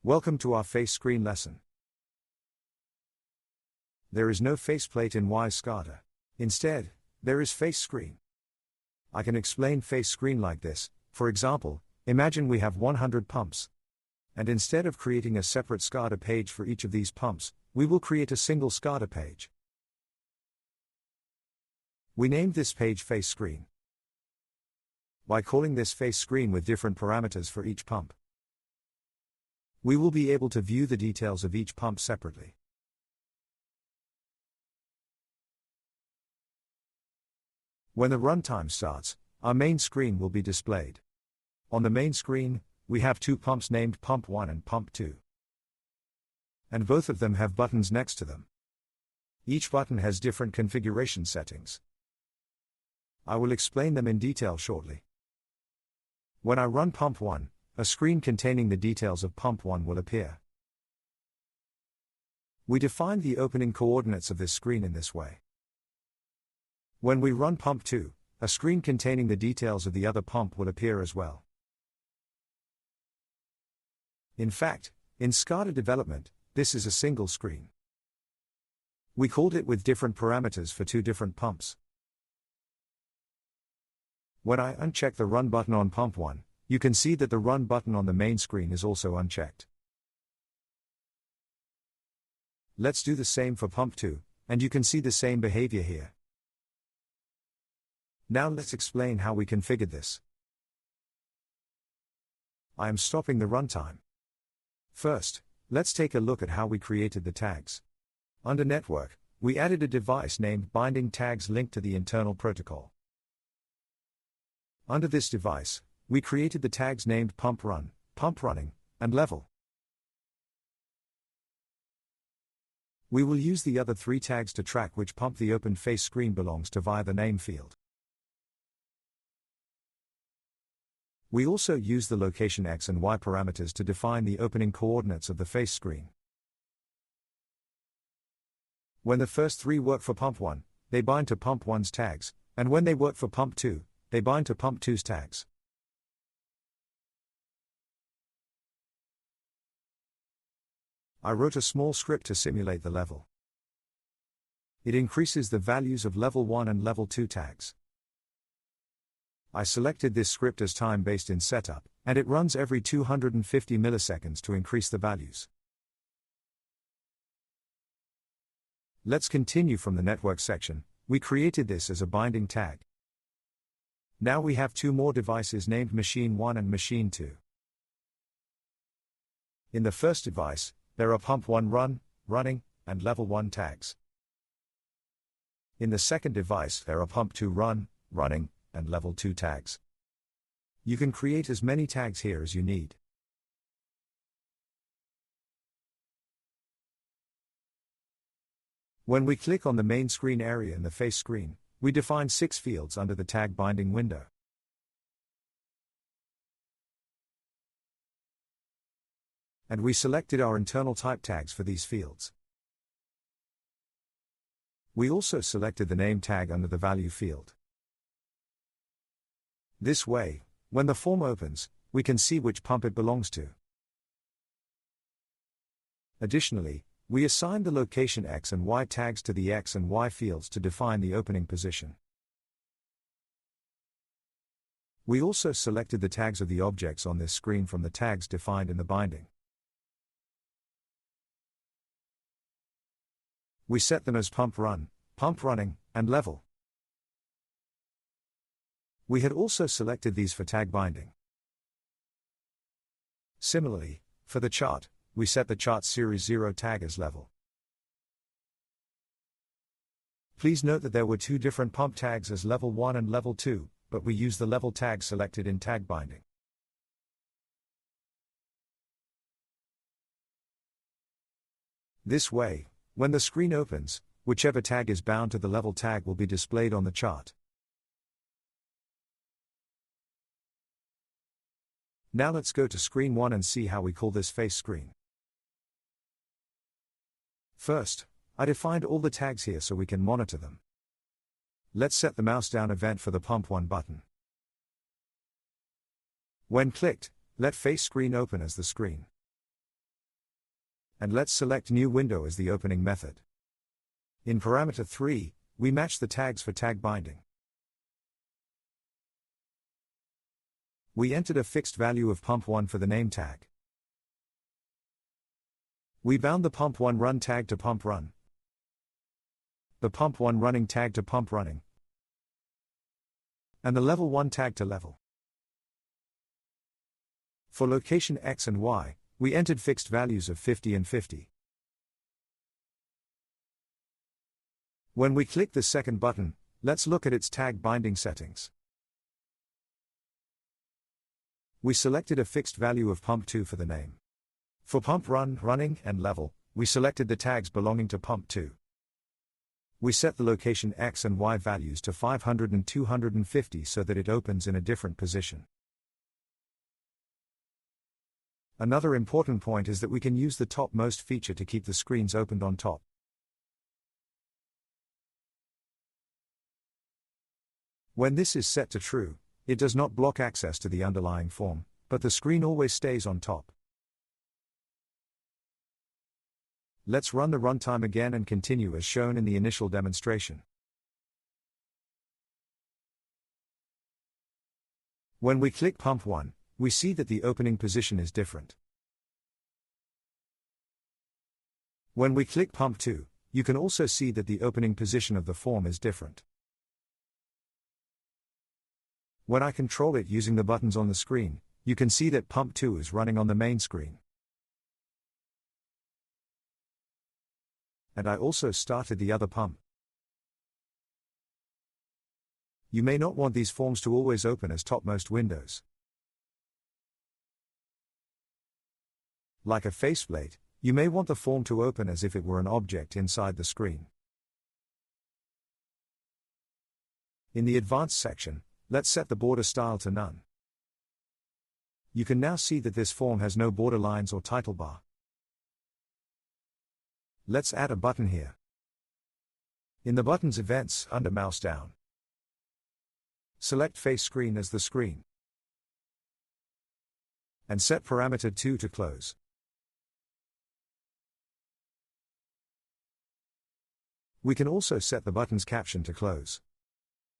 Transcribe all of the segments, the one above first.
Welcome to our face screen lesson. There is no faceplate in Wise SCADA. Instead, there is face screen. I can explain face screen like this. For example, imagine we have 100 pumps. And instead of creating a separate SCADA page for each of these pumps, we will create a single SCADA page. We named this page face screen. By calling this face screen with different parameters for each pump, we will be able to view the details of each pump separately. When the runtime starts, our main screen will be displayed. On the main screen, we have two pumps named Pump 1 and Pump 2. And both of them have buttons next to them. Each button has different configuration settings. I will explain them in detail shortly. When I run Pump 1, a screen containing the details of Pump 1 will appear. We define the opening coordinates of this screen in this way. When we run Pump 2, a screen containing the details of the other pump will appear as well. In fact, in SCADA development, this is a single screen. We called it with different parameters for two different pumps. When I uncheck the Run button on Pump 1, you can see that the Run button on the main screen is also unchecked. Let's do the same for Pump 2, and you can see the same behavior here. Now let's explain how we configured this. I am stopping the runtime. First, let's take a look at how we created the tags. Under Network, we added a device named Binding Tags linked to the internal protocol. Under this device, we created the tags named Pump Run, Pump Running, and Level. We will use the other three tags to track which pump the open face screen belongs to via the name field. We also use the location X and Y parameters to define the opening coordinates of the face screen. When the first three work for Pump 1, they bind to Pump 1's tags, and when they work for Pump 2, they bind to Pump 2's tags. I wrote a small script to simulate the level. It increases the values of Level 1 and Level 2 tags. I selected this script as time-based in setup, and it runs every 250 milliseconds to increase the values. Let's continue from the network section. We created this as a binding tag. Now we have two more devices named Machine 1 and Machine 2. In the first device, there are Pump 1 Run, Running, and Level 1 tags. In the second device, there are Pump 2 Run, Running, and Level 2 tags. You can create as many tags here as you need. When we click on the main screen area in the face screen, we define 6 fields under the tag binding window. And we selected our internal type tags for these fields. We also selected the name tag under the value field. This way, when the form opens, we can see which pump it belongs to. Additionally, we assigned the location X and Y tags to the X and Y fields to define the opening position. We also selected the tags of the objects on this screen from the tags defined in the binding. We set them as Pump Run, Pump Running, and Level. We had also selected these for tag binding. Similarly, for the chart, we set the chart series 0 tag as Level. Please note that there were two different pump tags as Level 1 and Level 2, but we used the Level tag selected in tag binding. This way, when the screen opens, whichever tag is bound to the Level tag will be displayed on the chart. Now let's go to screen 1 and see how we call this face screen. First, I defined all the tags here so we can monitor them. Let's set the mouse down event for the Pump 1 button. When clicked, let face screen open as the screen. And let's select New Window as the opening method. In parameter 3, we match the tags for tag binding. We entered a fixed value of pump1 for the name tag. We bound the pump1 run tag to pump run, the pump1 running tag to pump running, and the level 1 tag to level. For location X and Y, we entered fixed values of 50 and 50. When we click the second button, let's look at its tag binding settings. We selected a fixed value of pump2 for the name. For pump run, running, and level, we selected the tags belonging to pump2. We set the location X and Y values to 500 and 250 so that it opens in a different position. Another important point is that we can use the Topmost feature to keep the screens opened on top. When this is set to true, it does not block access to the underlying form, but the screen always stays on top. Let's run the runtime again and continue as shown in the initial demonstration. When we click pump 1, we see that the opening position is different. When we click pump 2, you can also see that the opening position of the form is different. When I control it using the buttons on the screen, you can see that pump 2 is running on the main screen. And I also started the other pump. You may not want these forms to always open as topmost windows. Like a faceplate, you may want the form to open as if it were an object inside the screen. In the advanced section, let's set the border style to none. You can now see that this form has no border lines or title bar. Let's add a button here. In the button's events, under mouse down, select face screen as the screen, and set parameter 2 to close. We can also set the button's caption to close.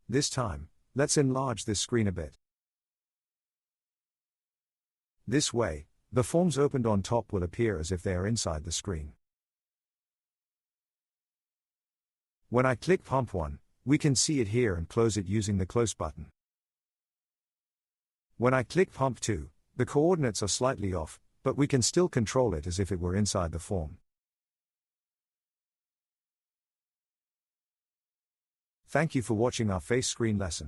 This time, let's enlarge this screen a bit. This way, the forms opened on top will appear as if they are inside the screen. When I click pump 1, we can see it here and close it using the close button. When I click pump 2, the coordinates are slightly off, but we can still control it as if it were inside the form. Thank you for watching our face screen lesson.